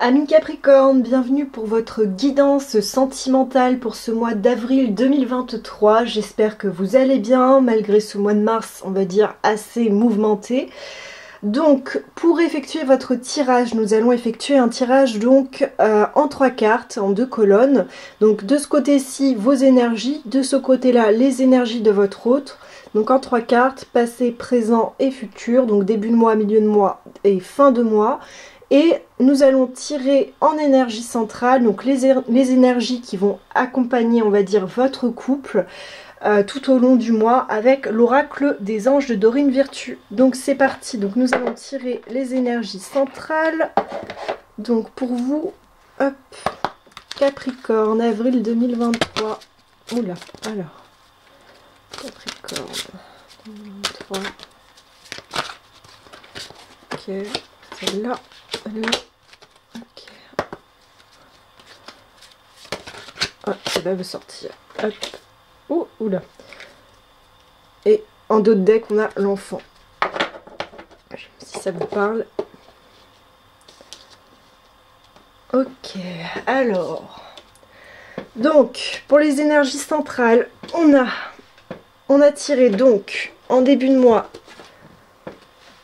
Amis Capricorne, bienvenue pour votre guidance sentimentale pour ce mois d'avril 2023. J'espère que vous allez bien malgré ce mois de mars, on va dire, assez mouvementé. Donc, pour effectuer votre tirage, nous allons effectuer un tirage donc en 3 cartes, en 2 colonnes. Donc de ce côté-ci, vos énergies, de ce côté-là, les énergies de votre autre. Donc en 3 cartes, passé, présent et futur, donc début de mois, milieu de mois et fin de mois. Et nous allons tirer en énergie centrale, donc les énergies qui vont accompagner, on va dire, votre couple tout au long du mois avec l'oracle des anges de Dorine Virtue. Donc c'est parti, donc nous allons tirer les énergies centrales. Donc pour vous, hop, Capricorne, avril 2023. Oula, alors, Capricorne, 2023. Ok, celle-là. Là. Ok. Ah, ça va me sortir. Hop. Oh, oula. Et en dos de deck, on a l'enfant. Si ça vous parle. Ok, alors. Donc, pour les énergies centrales, on a tiré donc, en début de mois,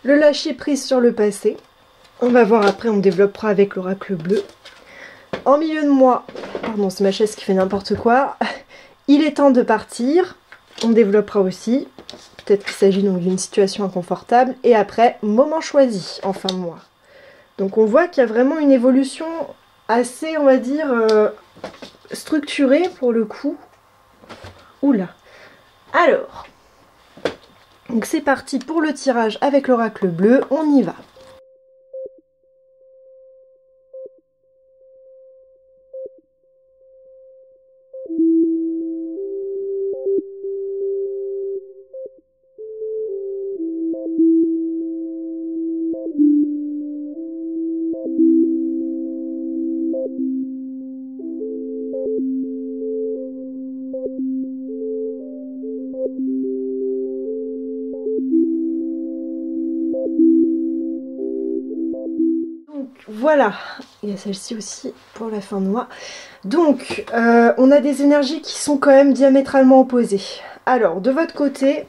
le lâcher prise sur le passé. On va voir après, on développera avec l'oracle bleu. En milieu de mois, pardon, c'est ma chaise qui fait n'importe quoi. Il est temps de partir. On développera aussi. Peut-être qu'il s'agit donc d'une situation inconfortable. Et après, moment choisi en fin de mois. Donc on voit qu'il y a vraiment une évolution assez, on va dire, structurée pour le coup. Oula. Alors, donc c'est parti pour le tirage avec l'oracle bleu. On y va. Voilà, il y a celle-ci aussi pour la fin de mois. Donc, on a des énergies qui sont quand même diamétralement opposées. Alors, de votre côté,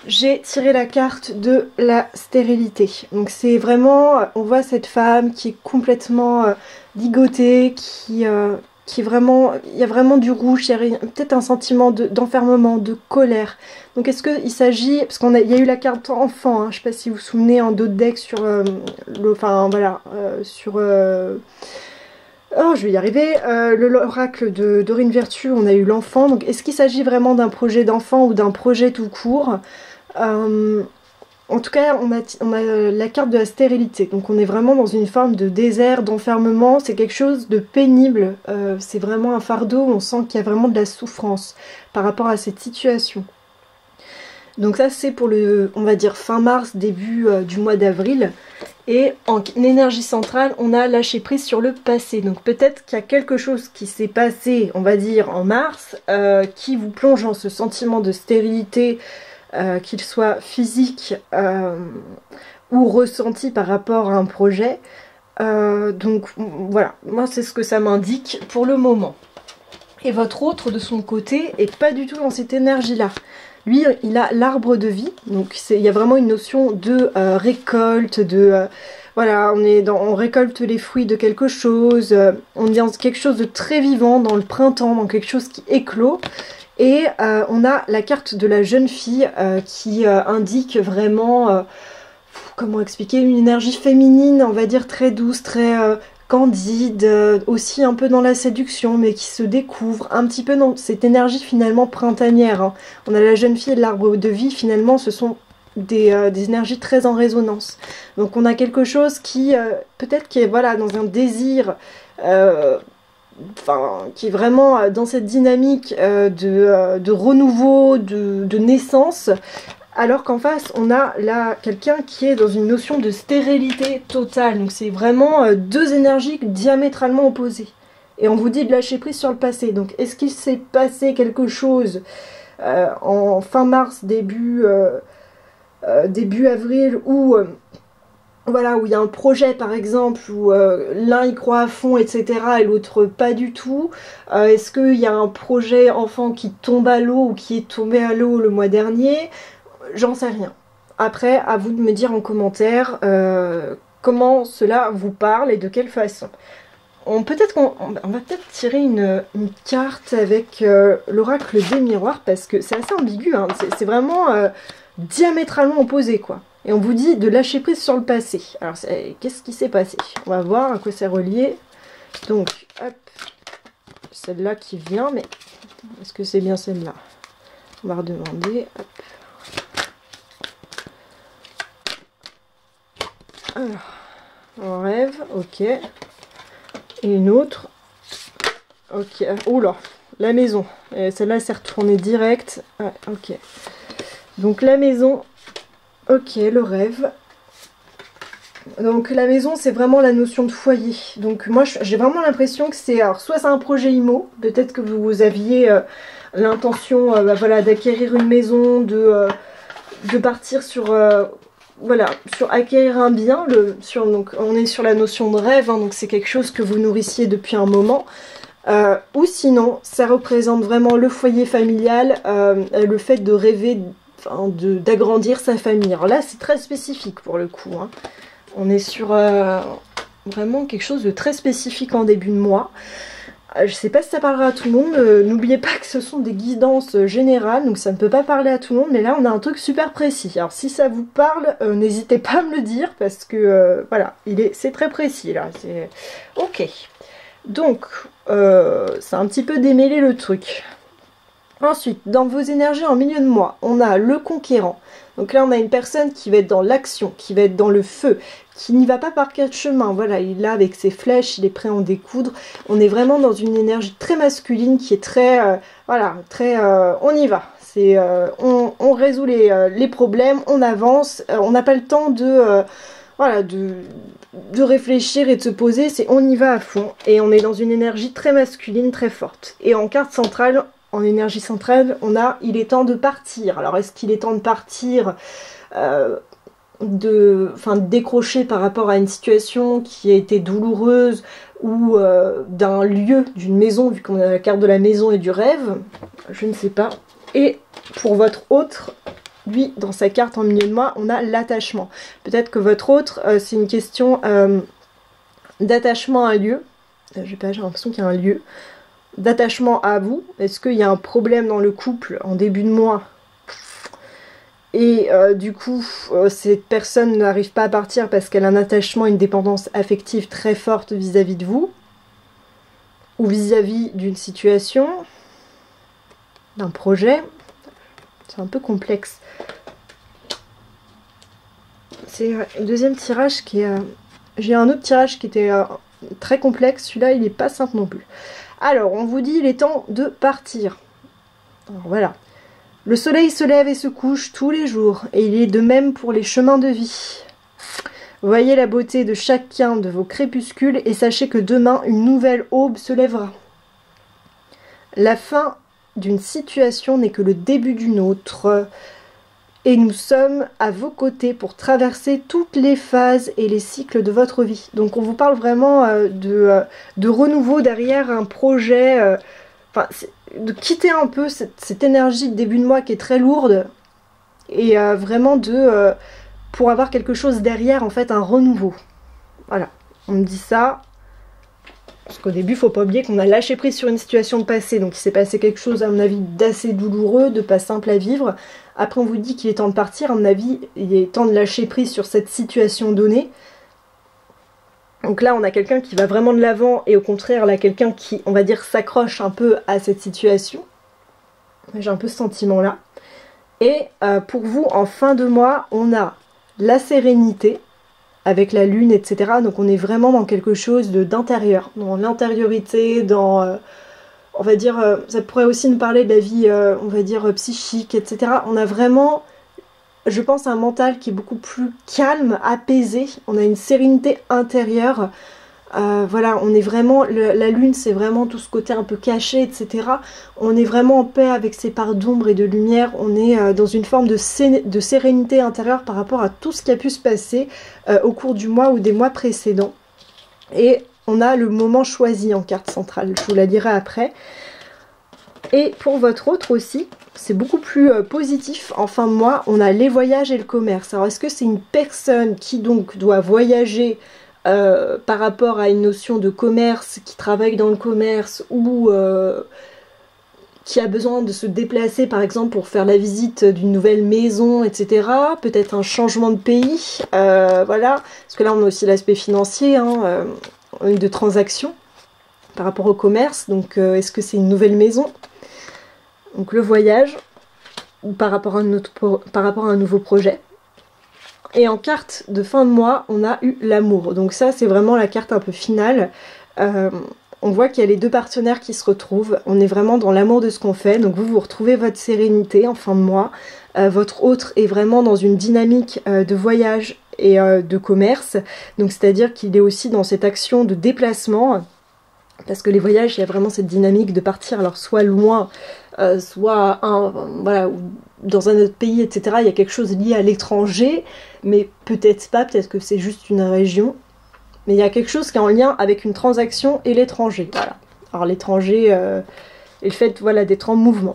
j'ai tiré la carte de la stérilité. Donc c'est vraiment, on voit cette femme qui est complètement ligotée, qui est vraiment, il y a vraiment du rouge, il y a peut-être un sentiment d'enfermement, de colère. Donc est-ce qu'il s'agit, parce il y a eu la carte enfant, hein, je ne sais pas si vous vous souvenez, en dos de deck sur enfin voilà, sur... oh, je vais y arriver. L'oracle de Dorine Virtue, on a eu l'enfant. Donc est-ce qu'il s'agit vraiment d'un projet d'enfant ou d'un projet tout court? En tout cas, on a la carte de la stérilité. Donc on est vraiment dans une forme de désert, d'enfermement. C'est quelque chose de pénible. C'est vraiment un fardeau. On sent qu'il y a vraiment de la souffrance par rapport à cette situation. Donc ça, c'est pour le, on va dire, fin mars, début du mois d'avril. Et en énergie centrale, on a lâché prise sur le passé. Donc peut-être qu'il y a quelque chose qui s'est passé, on va dire, en mars, qui vous plonge dans ce sentiment de stérilité, qu'il soit physique ou ressenti par rapport à un projet. Donc voilà, moi c'est ce que ça m'indique pour le moment. Et votre autre, de son côté, est pas du tout dans cette énergie-là. Lui, il a l'arbre de vie, donc il y a vraiment une notion de récolte, de... voilà, on récolte les fruits de quelque chose, on est dans quelque chose de très vivant, dans le printemps, dans quelque chose qui éclot. Et on a la carte de la jeune fille qui indique vraiment, comment expliquer, une énergie féminine, on va dire très douce, très candide, aussi un peu dans la séduction, mais qui se découvre, un petit peu dans cette énergie finalement printanière. Hein. On a la jeune fille et l'arbre de vie, finalement ce sont des énergies très en résonance. Donc on a quelque chose qui, peut-être qui est voilà, dans un désir... enfin, qui est vraiment dans cette dynamique de renouveau, de naissance, alors qu'en face on a là quelqu'un qui est dans une notion de stérilité totale. Donc c'est vraiment deux énergies diamétralement opposées. Et on vous dit de lâcher prise sur le passé. Donc est-ce qu'il s'est passé quelque chose en fin mars, début avril, où voilà, où il y a un projet par exemple, où l'un y croit à fond, etc. et l'autre pas du tout. Est-ce qu'il y a un projet enfant qui tombe à l'eau ou qui est tombé à l'eau le mois dernier? J'en sais rien. Après, à vous de me dire en commentaire comment cela vous parle et de quelle façon. Peut-être qu'on va peut-être tirer une carte avec l'oracle des miroirs, parce que c'est assez ambigu, hein. C'est vraiment diamétralement opposé, quoi. Et on vous dit de lâcher prise sur le passé. Alors, qu'est-ce qui s'est passé? On va voir à quoi c'est relié. Donc, hop, celle-là qui vient, mais est-ce que c'est bien celle-là? On va redemander. Hop. Alors, on rêve, ok. Et une autre. Ok, oh là, la maison. Celle-là, s'est retournée direct. Ouais, ok. Donc, la maison. Ok, le rêve. Donc la maison, c'est vraiment la notion de foyer. Donc moi, j'ai vraiment l'impression que c'est... Alors soit c'est un projet IMO, peut-être que vous aviez l'intention voilà, d'acquérir une maison, de partir sur... voilà, sur acquérir un bien. Donc on est sur la notion de rêve, hein, donc c'est quelque chose que vous nourrissiez depuis un moment. Ou sinon, ça représente vraiment le foyer familial, le fait de rêver... d'agrandir sa famille. Alors là, c'est très spécifique pour le coup. Hein. On est sur vraiment quelque chose de très spécifique en début de mois. Je sais pas si ça parlera à tout le monde. N'oubliez pas que ce sont des guidances générales, donc ça ne peut pas parler à tout le monde. Mais là, on a un truc super précis. Alors si ça vous parle, n'hésitez pas à me le dire, parce que voilà, c'est très précis là. Ok. Donc, c'est un petit peu démêler le truc. Ensuite, dans vos énergies en milieu de mois, on a le conquérant. Donc là, on a une personne qui va être dans l'action, qui va être dans le feu, qui n'y va pas par quatre chemins. Voilà, il est là avec ses flèches, il est prêt à en découdre. On est vraiment dans une énergie très masculine qui est très... voilà, très... on y va. On résout les problèmes, on avance. On n'a pas le temps de... voilà, de réfléchir et de se poser. C'est on y va à fond. Et on est dans une énergie très masculine, très forte. Et en carte centrale... En énergie centrale, on a il est temps de partir. Alors est-ce qu'il est temps de partir, de décrocher par rapport à une situation qui a été douloureuse, ou d'un lieu, d'une maison, vu qu'on a la carte de la maison et du rêve? Je ne sais pas. Et pour votre autre, lui, dans sa carte en milieu de mois, on a l'attachement. Peut-être que votre autre, c'est une question d'attachement à un lieu. J'ai l'impression qu'il y a un lieu. D'attachement à vous. Est-ce qu'il y a un problème dans le couple en début de mois et du coup cette personne n'arrive pas à partir parce qu'elle a un attachement, une dépendance affective très forte vis-à-vis de vous, ou vis-à-vis d'une situation, d'un projet? C'est un peu complexe. C'est le deuxième tirage qui est... J'ai un autre tirage qui était très complexe, celui-là il n'est pas simple non plus. Alors, on vous dit il est temps de partir. Alors voilà. Le soleil se lève et se couche tous les jours, et il est de même pour les chemins de vie. Voyez la beauté de chacun de vos crépuscules, et sachez que demain, une nouvelle aube se lèvera. La fin d'une situation n'est que le début d'une autre, et nous sommes à vos côtés pour traverser toutes les phases et les cycles de votre vie. Donc on vous parle vraiment de renouveau derrière un projet, de quitter un peu cette énergie de début de mois qui est très lourde, et vraiment pour avoir quelque chose derrière, en fait, un renouveau. Voilà, on me dit ça. Parce qu'au début, il ne faut pas oublier qu'on a lâché prise sur une situation de passé. Donc il s'est passé quelque chose, à mon avis, d'assez douloureux, de pas simple à vivre. Après, on vous dit qu'il est temps de partir. À mon avis, il est temps de lâcher prise sur cette situation donnée. Donc là, on a quelqu'un qui va vraiment de l'avant, et au contraire, là, quelqu'un qui, on va dire, s'accroche un peu à cette situation. J'ai un peu ce sentiment-là. Et pour vous, en fin de mois, on a la sérénité, avec la lune, etc. Donc on est vraiment dans quelque chose d'intérieur, dans l'intériorité, dans, on va dire, ça pourrait aussi nous parler de la vie, on va dire, psychique, etc. On a vraiment, je pense, un mental qui est beaucoup plus calme, apaisé. On a une sérénité intérieure. Voilà, on est vraiment, la lune c'est vraiment tout ce côté un peu caché, etc. On est vraiment en paix avec ses parts d'ombre et de lumière, on est dans une forme de sérénité intérieure par rapport à tout ce qui a pu se passer au cours du mois ou des mois précédents. Et on a le moment choisi en carte centrale, je vous la dirai après. Et pour votre autre aussi, c'est beaucoup plus positif. En fin de mois, on a les voyages et le commerce. Alors est-ce que c'est une personne qui donc doit voyager par rapport à une notion de commerce, qui travaille dans le commerce ou qui a besoin de se déplacer par exemple pour faire la visite d'une nouvelle maison, etc. Peut-être un changement de pays, voilà. Parce que là on a aussi l'aspect financier, hein, de transaction par rapport au commerce. Donc est-ce que c'est une nouvelle maison? Donc le voyage, ou par rapport à un nouveau projet. Et en carte de fin de mois, on a eu l'amour. Donc ça, c'est vraiment la carte un peu finale. On voit qu'il y a les deux partenaires qui se retrouvent. On est vraiment dans l'amour de ce qu'on fait. Donc vous retrouvez votre sérénité en fin de mois. Votre autre est vraiment dans une dynamique de voyage et de commerce. Donc c'est-à-dire qu'il est aussi dans cette action de déplacement. Parce que les voyages, il y a vraiment cette dynamique de partir, alors soit loin, soit voilà, dans un autre pays, etc. Il y a quelque chose lié à l'étranger, mais peut-être pas, peut-être que c'est juste une région. Mais il y a quelque chose qui est en lien avec une transaction et l'étranger. Voilà. Alors l'étranger et le fait voilà, d'être en mouvement.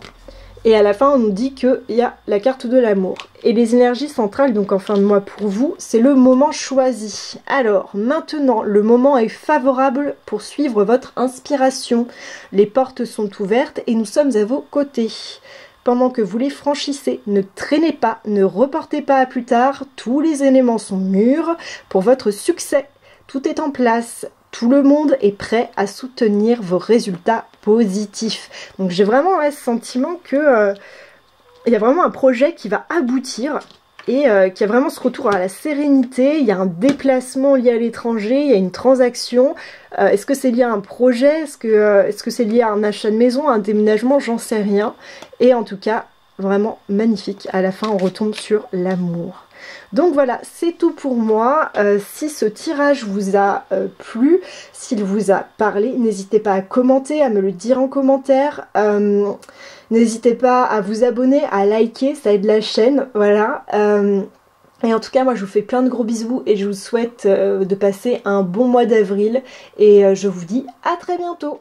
Et à la fin, on nous dit qu'il y a la carte de l'amour. Et les énergies centrales, donc en fin de mois pour vous, c'est le moment choisi. Alors, maintenant, le moment est favorable pour suivre votre inspiration. Les portes sont ouvertes et nous sommes à vos côtés. Pendant que vous les franchissez, ne traînez pas, ne reportez pas à plus tard. Tous les éléments sont mûrs pour votre succès. Tout est en place. Tout le monde est prêt à soutenir vos résultats positifs. Donc j'ai vraiment ce sentiment que il y a vraiment un projet qui va aboutir et qui a vraiment ce retour à la sérénité. Il y a un déplacement lié à l'étranger, il y a une transaction. Est-ce que c'est lié à un projet? Est-ce que c'est lié à un achat de maison, à un déménagement? J'en sais rien. Et en tout cas, vraiment magnifique. À la fin, on retombe sur l'amour. Donc voilà, c'est tout pour moi. Si ce tirage vous a plu, s'il vous a parlé, n'hésitez pas à commenter, à me le dire en commentaire. N'hésitez pas à vous abonner, à liker, ça aide la chaîne, voilà. Et en tout cas, moi je vous fais plein de gros bisous et je vous souhaite de passer un bon mois d'avril. Et je vous dis à très bientôt.